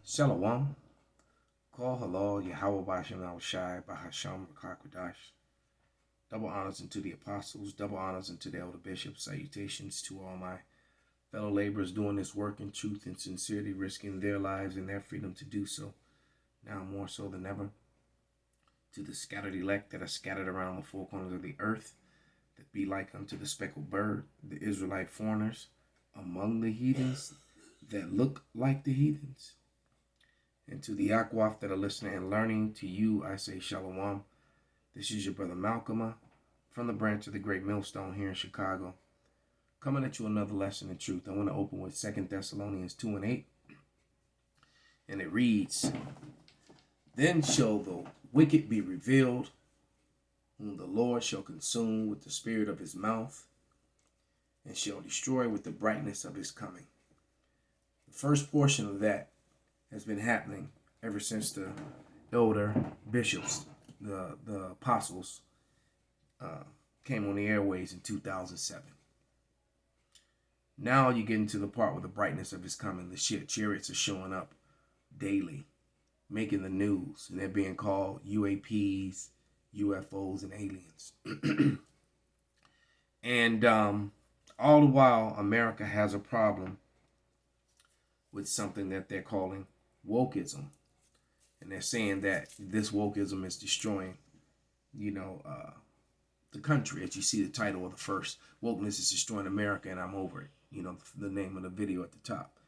Shalom. Call halal Yahweh Bashem Shai Bahasham Rakakwadash. Double honors unto the apostles, double honors unto the elder bishops. Salutations to all my fellow laborers doing this work in truth and sincerity, risking their lives and their freedom to do so, now more so than ever. To the scattered elect that are scattered around the four corners of the earth, that be like unto the speckled bird, the Israelite foreigners among the heathens that look like the heathens. And to the Akwaf that are listening and learning, to you I say Shalom. This is your brother Malcolm from the branch of the Great Millstone here in Chicago, coming at you another lesson in truth. I want to open with 2 Thessalonians 2:8. And it reads, Then shall the wicked be revealed, whom the Lord shall consume with the spirit of his mouth, and shall destroy with the brightness of his coming. The first portion of that has been happening ever since the elder bishops, the apostles, came on the airways in 2007. Now you get into the part where the brightness of his coming. The chariots are showing up daily, making the news, and they're being called UAPs, UFOs, and aliens. And all the while, America has a problem with something that they're calling wokeism. And they're saying that this wokeism is destroying, the country. As you see the title of the first, Wokeness is Destroying America and I'm Over It. The name of the video at the top.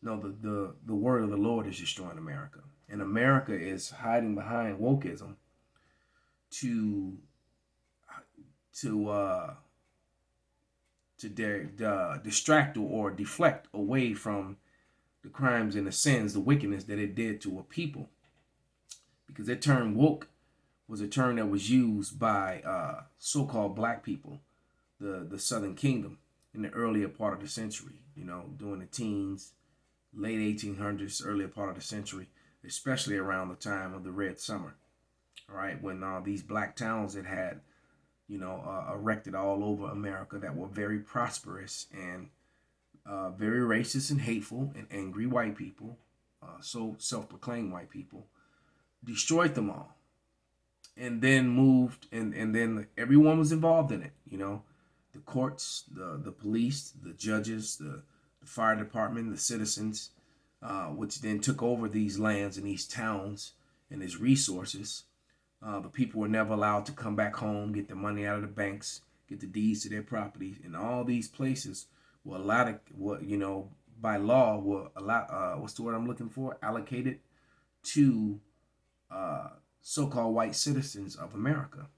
No, the word of the Lord is destroying America. And America is hiding behind wokeism to distract or deflect away from the crimes and the sins, the wickedness that it did to a people. Because that term woke was a term that was used by so-called black people, the Southern Kingdom, in the earlier part of the century, during the teens, late 1800s, earlier part of the century, especially around the time of the Red Summer, all right, when these black towns that had, erected all over America that were very prosperous and very racist and hateful and angry white people, so self-proclaimed white people, destroyed them all. And then moved, and then everyone was involved in it, the courts, the police, the judges, the fire department, the citizens, which then took over these lands and these towns and these resources. The people were never allowed to come back home, get the money out of the banks, get the deeds to their property. And all these places were allowed, by law, were allowed, what's the word I'm looking for? Allocated to so-called white citizens of America.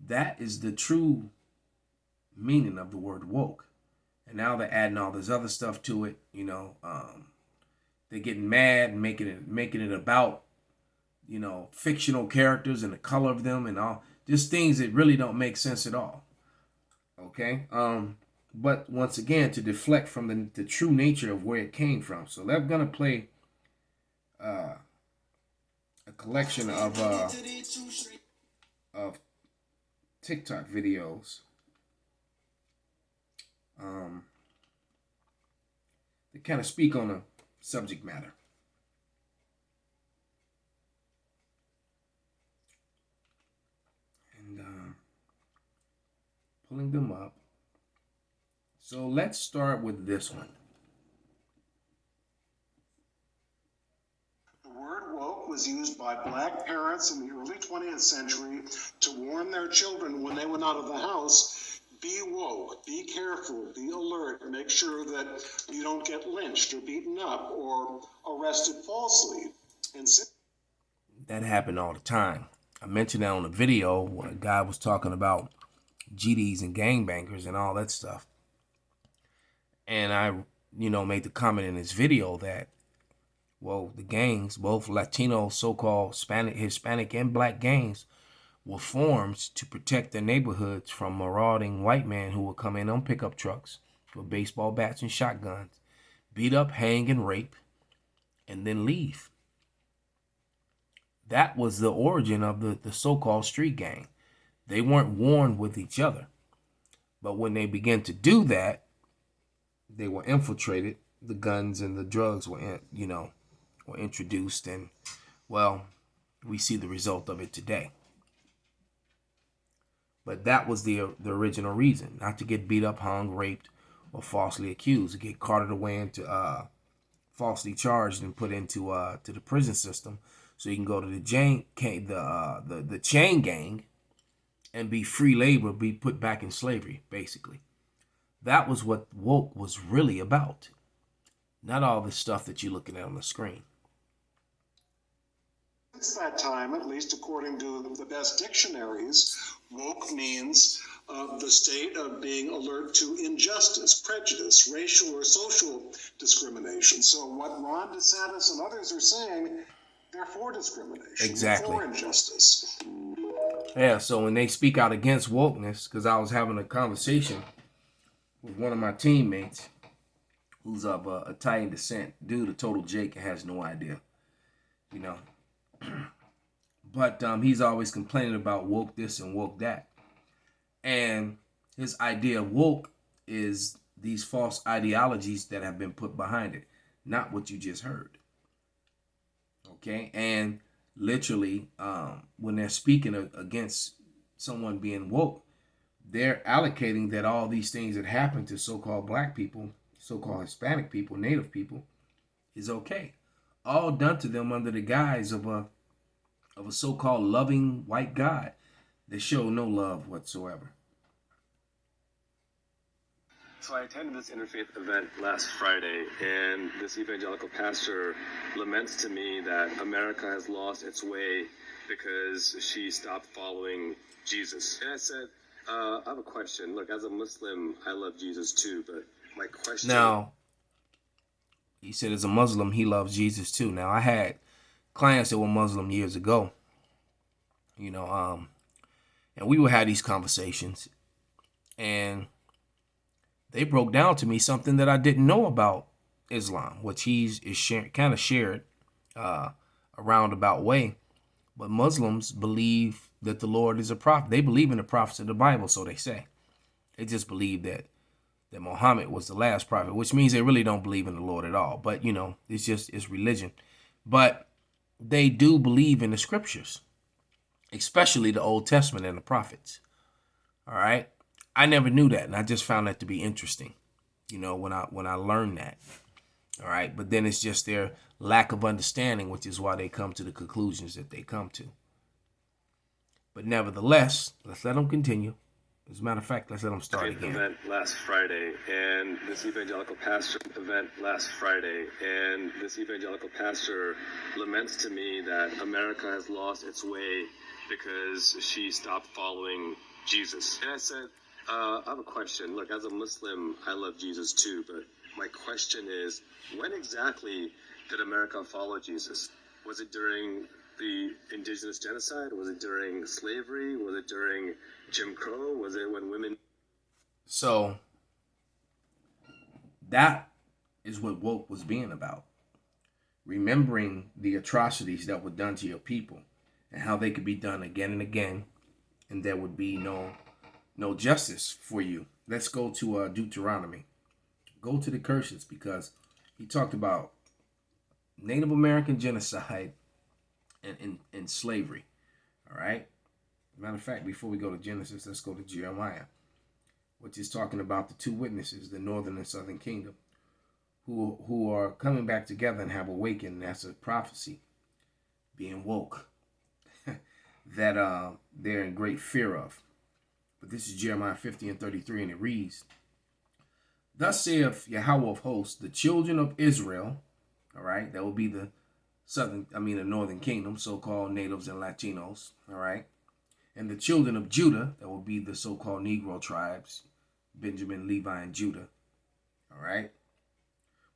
That is the true meaning of the word woke. And now they're adding all this other stuff to it. They're getting mad and making it about, fictional characters and the color of them and all, just things that really don't make sense at all. Okay. But once again, to deflect from the true nature of where it came from. So they're gonna play a collection of TikTok videos that kind of speak on a subject matter. And pulling them up. So let's start with this one. The word woke was used by black parents in the early 20th century to warn their children when they went out of the house, be woke, be careful, be alert, make sure that you don't get lynched or beaten up or arrested falsely. And that happened all the time. I mentioned that on a video where a guy was talking about GDs and gangbangers and all that stuff. And I, made the comment in this video that, well, the gangs, both Latino, so-called Hispanic and black gangs, were formed to protect their neighborhoods from marauding white men who would come in on pickup trucks with baseball bats and shotguns, beat up, hang, and rape, and then leave. That was the origin of the so-called street gang. They weren't warned with each other. But when they began to do that, they were infiltrated. The guns and the drugs were, or introduced, and well, we see the result of it today. But that was the original reason, not to get beat up, hung, raped, or falsely accused, to get carted away into falsely charged and put into to the prison system, so you can go to the chain gang and be free labor, be put back in slavery, basically. That was what woke was really about. Not all the stuff that you're looking at on the screen. Since that time, at least according to the best dictionaries, woke means the state of being alert to injustice, prejudice, racial or social discrimination. So what Ron DeSantis and others are saying, they're for discrimination, Exactly. They're for injustice. Yeah, so when they speak out against wokeness, because I was having a conversation with one of my teammates who's of Italian descent, dude, a total Jake, has no idea, you know. But he's always complaining about woke this and woke that. And his idea of woke is these false ideologies that have been put behind it, not what you just heard. Okay? And literally, when they're speaking against someone being woke, they're allocating that all these things that happen to so-called black people, so-called Hispanic people, Native people, is okay. All done to them under the guise of a so-called loving white God that show no love whatsoever. So I attended this interfaith event last Friday, and this evangelical pastor laments to me that America has lost its way because she stopped following Jesus. And I said, I have a question. Look, as a Muslim, I love Jesus too, but my question... Now, he said as a Muslim, he loves Jesus too. Now, I had clients that were Muslim years ago, you know, and we would have these conversations, and they broke down to me something that I didn't know about Islam, which he's kind of shared a roundabout way. But Muslims believe that the Lord is a prophet. They believe in the prophets of the Bible, so they say. They just believe that Muhammad was the last prophet, which means they really don't believe in the Lord at all. But, you know, it's religion. But they do believe in the scriptures, especially the Old Testament and the prophets. All right. I never knew that, and I just found that to be interesting, you know, when I learned that. All right. But then it's just their lack of understanding, which is why they come to the conclusions that they come to. But nevertheless, let's let them continue. As a matter of fact, let's let them start again. Event last Friday, and this evangelical pastor laments to me that America has lost its way because she stopped following Jesus. And I said, I have a question. Look, as a Muslim, I love Jesus too, but my question is, when exactly did America follow Jesus? Was it during the indigenous genocide? Was it during slavery? Was it during Jim Crow? Was it when women... So that is what woke was being about. Remembering the atrocities that were done to your people and how they could be done again and again, and there would be no justice for you. Let's go to Deuteronomy. Go to the curses, because he talked about Native American genocide and slavery. All right. Matter of fact, before we go to Genesis, let's go to Jeremiah, which is talking about the two witnesses, the northern and southern kingdom, who are coming back together and have awakened. That's a prophecy, being woke, that they're in great fear of. But this is Jeremiah 50 and 33, and it reads, "Thus saith Yahweh of hosts, the children of Israel," all right, that will be the northern kingdom, so-called natives and Latinos, all right, "and the children of Judah," that will be the so-called Negro tribes, Benjamin, Levi, and Judah, all right,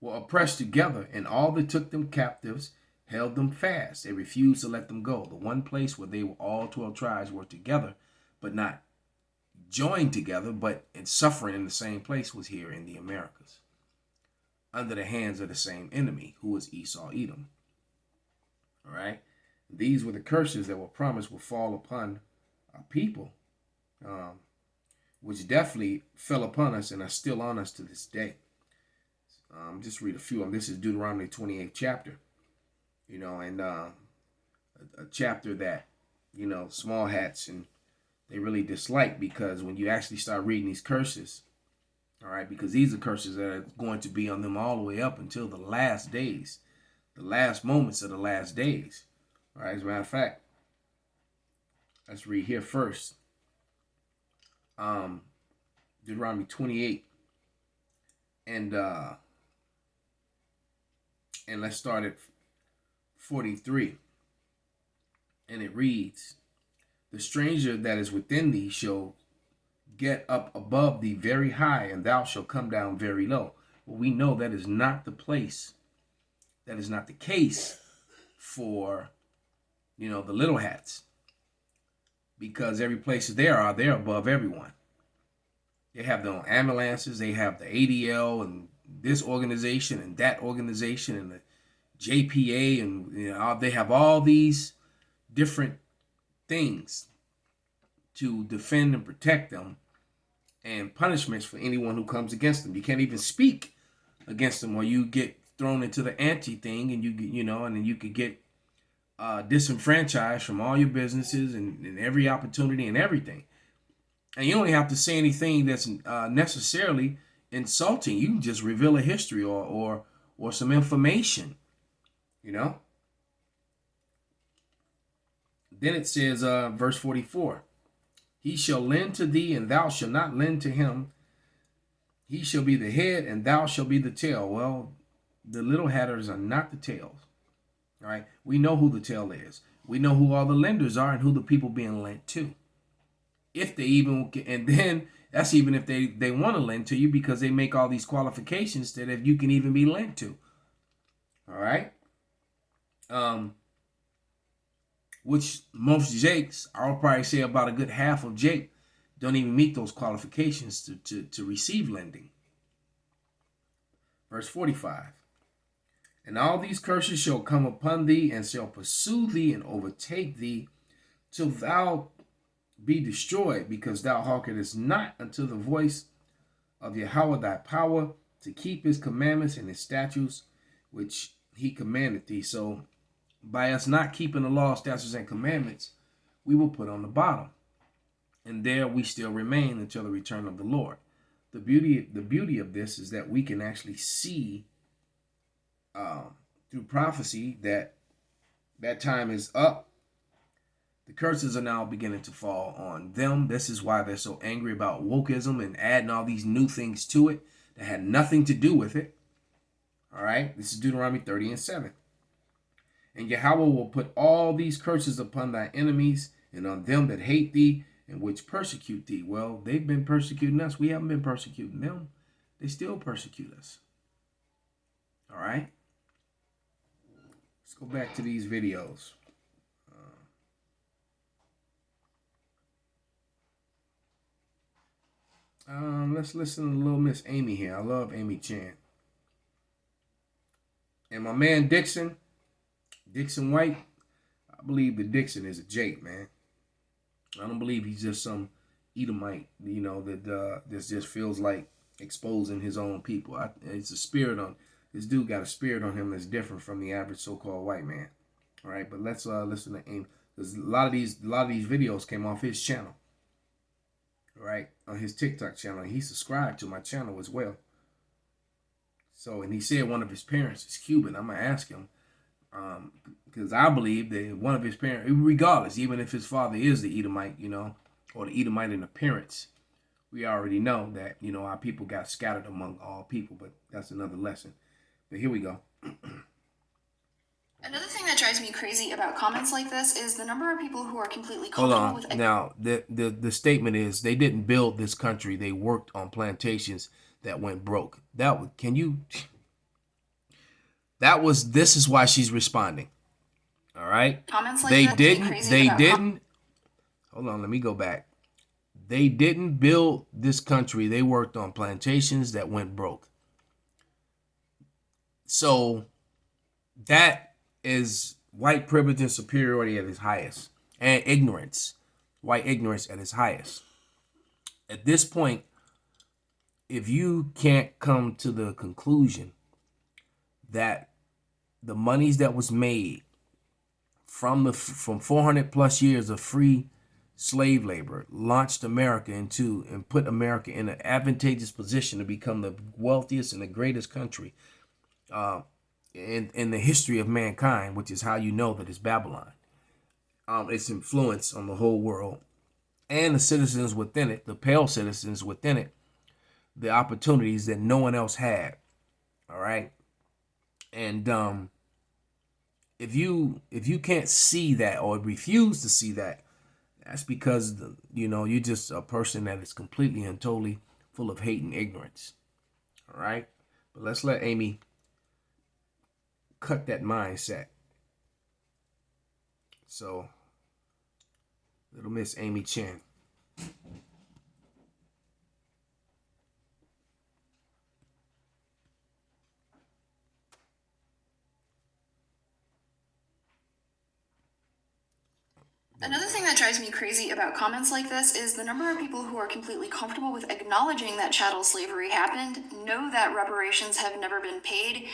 "were oppressed together, and all that took them captives held them fast. They refused to let them go." The one place where they were, all 12 tribes were together, but not joined together, but in suffering in the same place, was here in the Americas, under the hands of the same enemy, who was Esau, Edom. All right. These were the curses that were promised would fall upon our people, which definitely fell upon us and are still on us to this day. Just read a few of them. This is Deuteronomy 28th chapter. and a chapter that, small hats and they really dislike, because when you actually start reading these curses, all right, because these are curses that are going to be on them all the way up until the last days, the last moments of the last days. All right, as a matter of fact, let's read here first. Deuteronomy 28, and let's start at 43. And it reads, "The stranger that is within thee shall get up above thee very high, and thou shalt come down very low." Well, we know that is not the place. That is not the case for, the little hats, because every place they're above everyone. They have their own ambulances. They have the ADL and this organization and that organization and the JPA, and they have all these different things to defend and protect them, and punishments for anyone who comes against them. You can't even speak against them, or you get thrown into the anti thing, and and then you could get disenfranchised from all your businesses and every opportunity and everything. And you don't have to say anything that's necessarily insulting. You can just reveal a history or some information, Then it says, verse 44, "He shall lend to thee, and thou shalt not lend to him. He shall be the head, and thou shalt be the tail." Well, the little hatters are not the tails. All right, we know who the tail is. We know who all the lenders are and who the people being lent to. If they even, and then that's even if they want to lend to you, because they make all these qualifications that if you can even be lent to. All right. Which most Jakes, I'll probably say about a good half of Jake, don't even meet those qualifications to receive lending. Verse 45. "And all these curses shall come upon thee, and shall pursue thee, and overtake thee, till thou be destroyed, because thou hearkenest not unto the voice of Yahweh thy power, to keep his commandments and his statutes, which he commanded thee." So by us not keeping the law, statutes, and commandments, we will put on the bottom, and there we still remain until the return of the Lord. The beauty of this is that we can actually see through prophecy that time is up. The curses are now beginning to fall on them. This is why they're so angry about wokeism and adding all these new things to it that had nothing to do with it. All right, this is Deuteronomy 30 and 7. "And Yahweh will put all these curses upon thy enemies and on them that hate thee and which persecute thee." Well, they've been persecuting us. We haven't been persecuting them. They still persecute us. All right. Let's go back to these videos. Let's listen to little Miss Amy here. I love Amy Chan. And my man Dixon White, I believe that Dixon is a Jake, man. I don't believe he's just some Edomite, that just feels like exposing his own people. It's a spirit on this dude. Got a spirit on him that's different from the average so-called white man. All right, but let's listen to Amy, because a lot of these videos came off his channel. All right, on his TikTok channel. He subscribed to my channel as well. So, and he said one of his parents is Cuban. I'm gonna ask him, because I believe that one of his parents, regardless, even if his father is the Edomite, or the Edomite in appearance, we already know that, our people got scattered among all people, but that's another lesson. But here we go. Another thing that drives me crazy about comments like this is the number of people who are completely Hold comfortable on. with... Now, the statement is they didn't build this country. They worked on plantations that went broke. This is why she's responding. All right. Comments like They that didn't. Hold on, let me go back. They didn't build this country. They worked on plantations that went broke. So that is white privilege and superiority at its highest, and ignorance, white ignorance at its highest. At this point, if you can't come to the conclusion that the monies that was made from 400 plus years of free slave labor launched America into and put America in an advantageous position to become the wealthiest and the greatest country in the history of mankind, which is how you know that it's Babylon. Its influence on the whole world and the citizens within it, the pale citizens within it, the opportunities that no one else had. All right. And if you can't see that or refuse to see that, that's because you're just a person that is completely and totally full of hate and ignorance. All right. But let's let Amy cut that mindset. So, little Miss Amy Chen. Another thing that drives me crazy about comments like this is the number of people who are completely comfortable with acknowledging that chattel slavery happened, know that reparations have never been paid,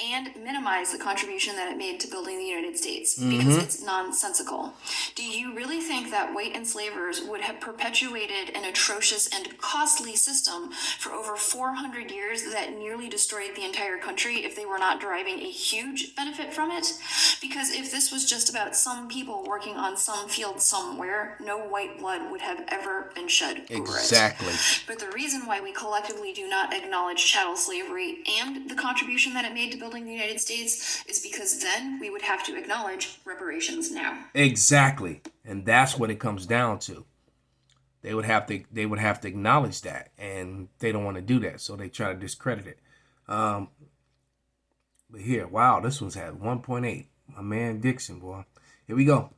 and minimize the contribution that it made to building the United States because it's nonsensical. Do you really think that white enslavers would have perpetuated an atrocious and costly system for over 400 years that nearly destroyed the entire country if they were not deriving a huge benefit from it? Because if this was just about some people working on some field somewhere, no white blood would have ever been shed over it. Exactly. But the reason why we collectively do not acknowledge chattel slavery and the contribution that it made to building the United States is because then we would have to acknowledge reparations now. Exactly. And that's what it comes down to. They would have to acknowledge that, and they don't want to do that, so they try to discredit it. But here, wow, this one's had 1.8. My man Dixon, boy. Here we go.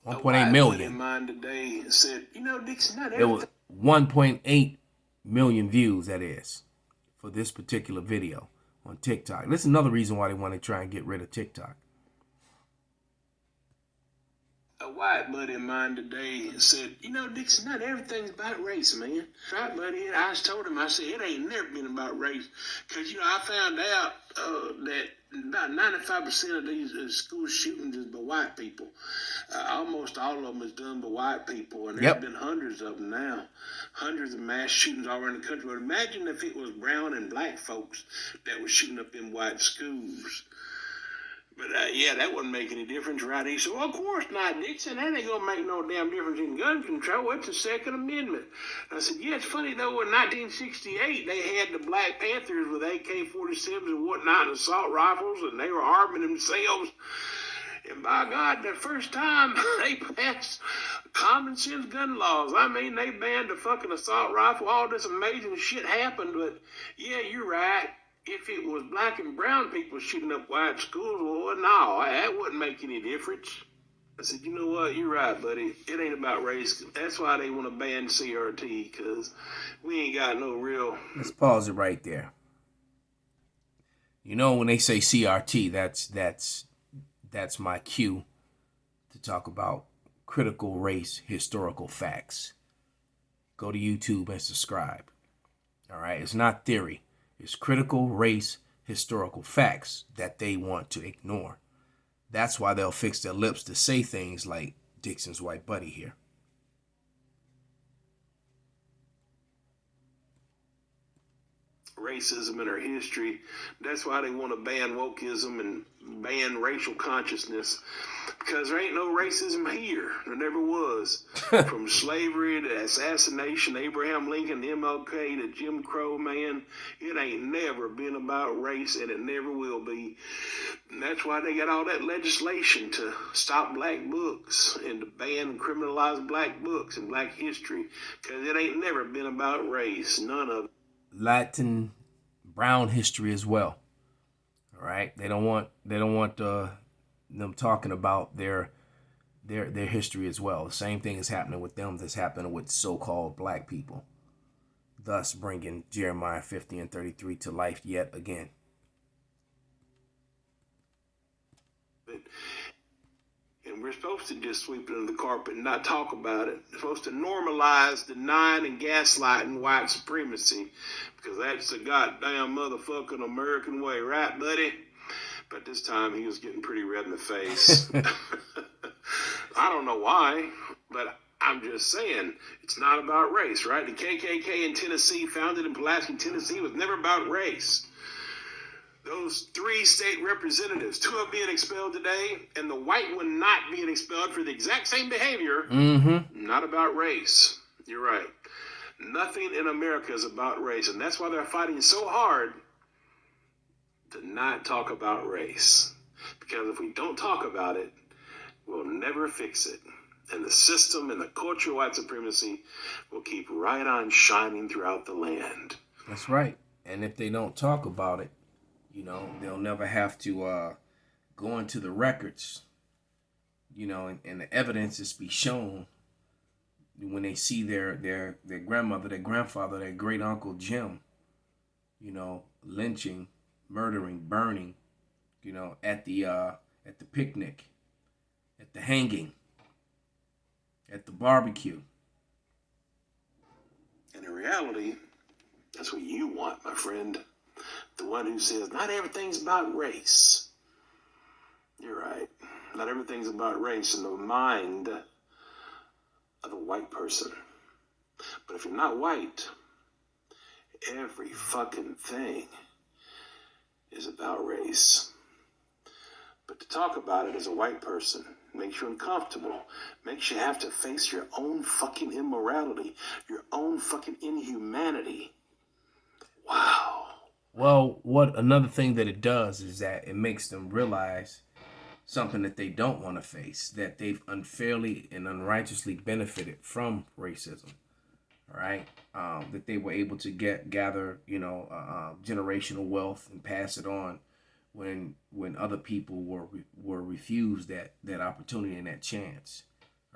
1.8 million. Mine today said, Dixon, not It was 1.8 million views, that is, for this particular video on TikTok. This is another reason why they want to try and get rid of TikTok. A white buddy of mine today said, Dixon, not everything's about race, man. Right, buddy? And I told him, I said, it ain't never been about race. Because, I found out that about 95% of these school shootings is by white people. Almost all of them is done by white people. And there's been hundreds of them now. Hundreds of mass shootings all around the country. But imagine if it was brown and black folks that was shooting up in white schools. But, that wouldn't make any difference, right? He said, well, of course not, Dixon. That ain't going to make no damn difference in gun control. It's the Second Amendment. I said, yeah, it's funny, though, in 1968, they had the Black Panthers with AK-47s and whatnot and assault rifles, and they were arming themselves. And by God, the first time they passed common sense gun laws. I mean, they banned the fucking assault rifle. All this amazing shit happened, but, yeah, you're right. If it was black and brown people shooting up white schools, well, no, that wouldn't make any difference. I said, you know what? You're right, buddy. It ain't about race. That's why they want to ban CRT, because we ain't got no real... Let's pause it right there. When they say CRT, that's my cue to talk about critical race historical facts. Go to YouTube and subscribe. All right? It's not theory. It's critical race historical facts that they want to ignore. That's why they'll fix their lips to say things like Dixon's white buddy here. Racism in our history. That's why they want to ban wokeism and ban racial consciousness, because there ain't no racism here. There never was. From slavery to assassination, Abraham Lincoln, MLK to Jim Crow, man, it ain't never been about race, and it never will be. And that's why they got all that legislation to stop black books and to ban and criminalize black books and black history, because it ain't never been about race. None of it. Latin, brown history as well. All right, they don't want them talking about their history as well. The same thing is happening with them that's happening with so-called black people, thus bringing Jeremiah 50 and 33 to life yet again. And we're supposed to just sweep it under the carpet and not talk about it. We're supposed to normalize denying and gaslighting white supremacy, because that's the goddamn motherfucking American way, right, buddy? but this time he was getting pretty red in the face. I don't know why, but I'm just saying, it's not about race, right? The KKK in Tennessee, founded in Pulaski, Tennessee, was never about race. Those 3 state representatives, 2 are being expelled today, and the white one not being expelled for the exact same behavior, not about race. You're right. Nothing in America is about race, and that's why they're fighting so hard to not talk about race. Because if we don't talk about it, we'll never fix it. And the system and the culture of white supremacy will keep right on shining throughout the land. That's right. And if they don't talk about it, you know, they'll never have to go into the records, you know, and the evidence is be shown when they see their grandmother, their grandfather, their great uncle Jim, you know, lynching, murdering, burning, you know, at the picnic, at the hanging, at the barbecue. And in reality, that's what you want, my friend. The one who says, not everything's about race. You're right. Not everything's about race in the mind of a white person. But if you're not white, every fucking thing is about race. But to talk about it as a white person makes you uncomfortable, makes you have to face your own fucking immorality, your own fucking inhumanity. Wow. Well, what another thing that it does is that it makes them realize something that they don't want to face, that they've unfairly and unrighteously benefited from racism. All right, that they were able to gather, you know, generational wealth and pass it on when other people were refused that opportunity and that chance.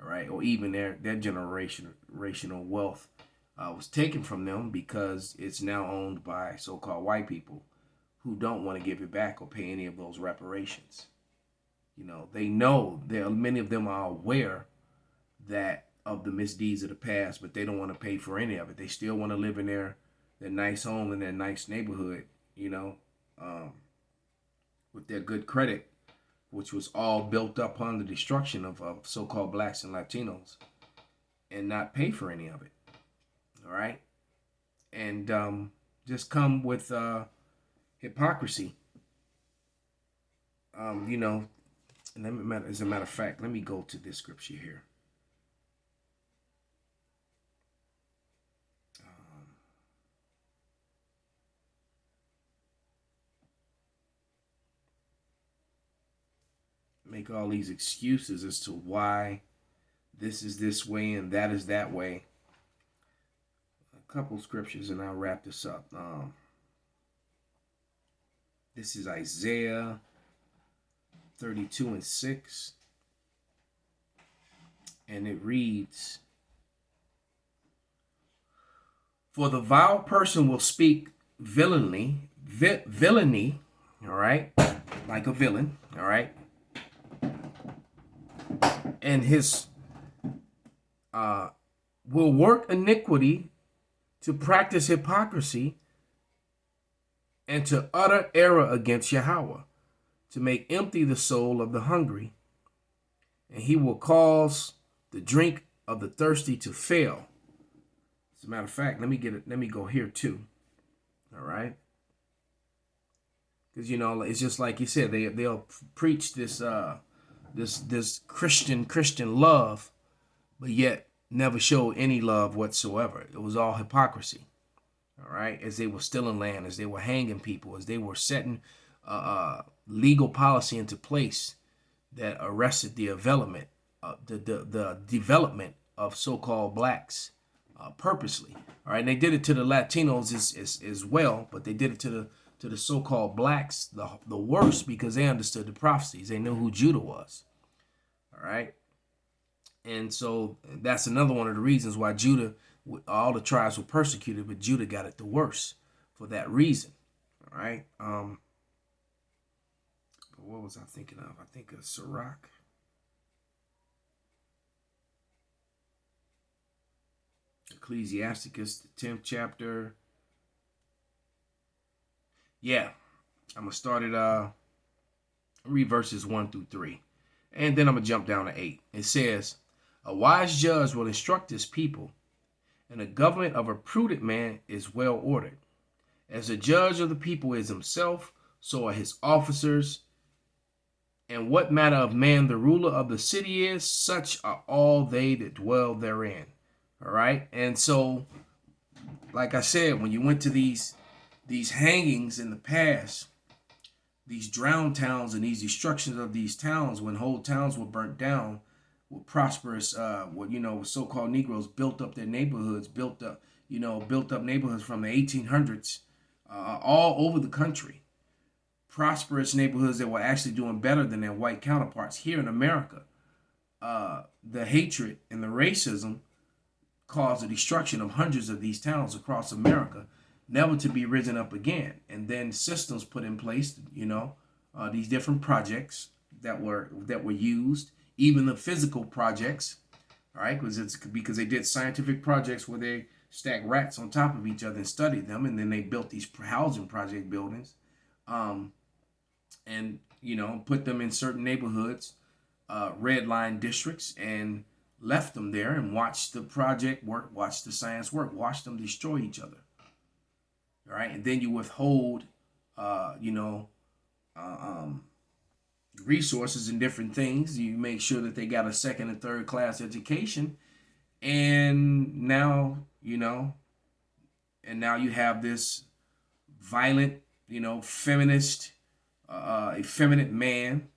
All right, or even their generational wealth was taken from them because it's now owned by so-called white people who don't want to give it back or pay any of those reparations. You know, they know many of them are aware that of the misdeeds of the past, but they don't want to pay for any of it. They still want to live in their nice home in their nice neighborhood, you know, with their good credit, which was all built up on the destruction of so-called blacks and Latinos, and not pay for any of it. All right, and just come with hypocrisy. You know, and as a matter of fact, let me go to this scripture here. Make all these excuses as to why this is this way and that is that way. A couple scriptures and I'll wrap this up. This is Isaiah 32:6. And it reads, "For the vile person will speak villainy, all right, like a villain, all right, and his will work iniquity to practice hypocrisy and to utter error against Yahweh, to make empty the soul of the hungry, and he will cause the drink of the thirsty to fail." As a matter of fact, let me go here too. All right, because you know it's just like you said, they'll preach this this Christian love, but yet never show any love whatsoever. It was all hypocrisy. All right, as they were stealing land, as they were hanging people, as they were setting legal policy into place that arrested the development, the development of so-called blacks purposely. All right, and they did it to the Latinos as well, but they did it to the so-called blacks the worst because they understood the prophecies. They knew who Judah was. All right, and so that's another one of the reasons why Judah, all the tribes were persecuted, but Judah got it the worst for that reason. All right. What was I thinking of? I think of Sirach. Ecclesiasticus, the 10th chapter. Yeah, I'm gonna start it. Read verses 1 through 3. And then I'm going to jump down to 8. It says, a wise judge will instruct his people, and the government of a prudent man is well ordered. As the judge of the people is himself, so are his officers. And what manner of man the ruler of the city is, such are all they that dwell therein. All right. And so, like I said, when you went to these hangings in the past, these drowned towns and these destructions of these towns, when whole towns were burnt down, with prosperous, so-called Negroes built up their neighborhoods, built up neighborhoods from the 1800s, all over the country. Prosperous neighborhoods that were actually doing better than their white counterparts here in America. The hatred and the racism caused the destruction of hundreds of these towns across America, never to be risen up again. And then systems put in place, these different projects that were used, even the physical projects, all right, because they did scientific projects where they stacked rats on top of each other and studied them, and then they built these housing project buildings, and put them in certain neighborhoods, red line districts, and left them there and watched the project work, watched the science work, watched them destroy each other. All right, and then you withhold, resources and different things. You make sure that they got a second and third class education, and now you have this violent, feminist, effeminate man